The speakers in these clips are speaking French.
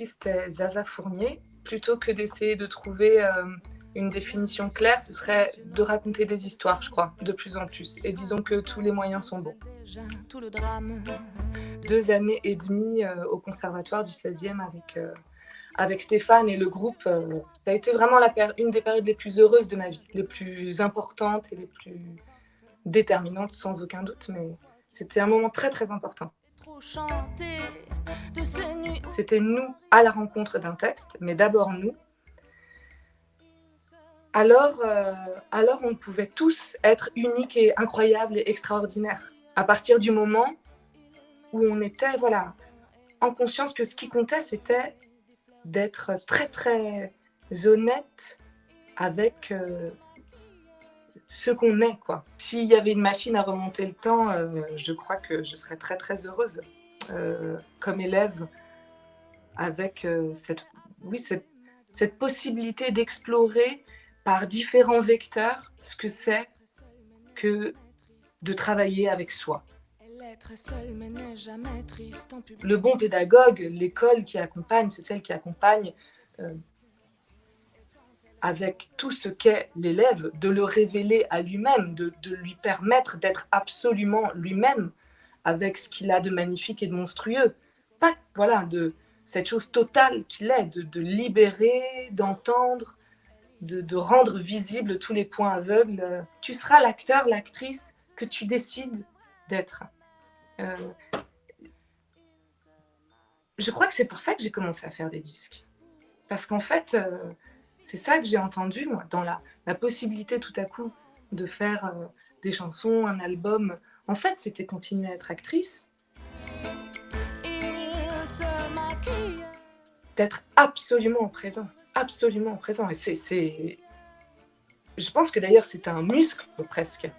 qui, c'était Zaza Fournier. Plutôt que d'essayer de trouver une définition claire, ce serait de raconter des histoires, je crois, de plus en plus. Et disons que tous les moyens sont bons. 2 années et demie au conservatoire du 16e avec Stéphane et le groupe, ça a été vraiment une des périodes les plus heureuses de ma vie, les plus importantes et les plus déterminantes, sans aucun doute, mais c'était un moment très, très important. C'était nous à la rencontre d'un texte, mais d'abord nous. Alors on pouvait tous être uniques et incroyables et extraordinaires. À partir du moment où on était, voilà, en conscience que ce qui comptait, c'était d'être très, très honnête avec ce qu'on est, quoi. S'il y avait une machine à remonter le temps, je crois que je serais très, très heureuse comme élève avec cette possibilité d'explorer par différents vecteurs ce que c'est que de travailler avec soi. Le bon pédagogue, l'école qui accompagne, c'est celle qui accompagne avec tout ce qu'est l'élève, de le révéler à lui-même, de lui permettre d'être absolument lui-même avec ce qu'il a de magnifique et de monstrueux. Pas, voilà, de cette chose totale qu'il est, de libérer, d'entendre, de rendre visibles tous les points aveugles. Tu seras l'acteur, l'actrice que tu décides d'être. Je crois que c'est pour ça que j'ai commencé à faire des disques. Parce qu'en fait, c'est ça que j'ai entendu, moi, dans la possibilité tout à coup de faire des chansons, un album. En fait, c'était continuer à être actrice. D'être absolument présent. Absolument présent. Et je pense que d'ailleurs, c'est un muscle, presque.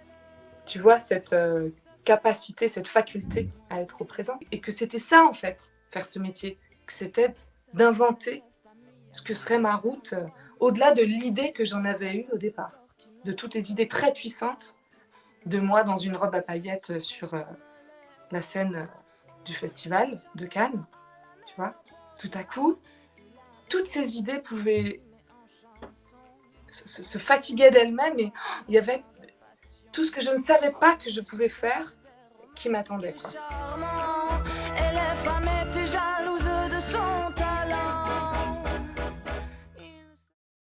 Tu vois, cette capacité, cette faculté à être au présent. Et que c'était ça, en fait, faire ce métier. Que c'était d'inventer ce que serait ma route, au-delà de l'idée que j'en avais eue au départ. De toutes les idées très puissantes de moi dans une robe à paillettes sur la scène du festival de Cannes. Tu vois, tout à coup, toutes ces idées pouvaient se fatiguer d'elles-mêmes et il y avait tout ce que je ne savais pas que je pouvais faire qui m'attendait, quoi.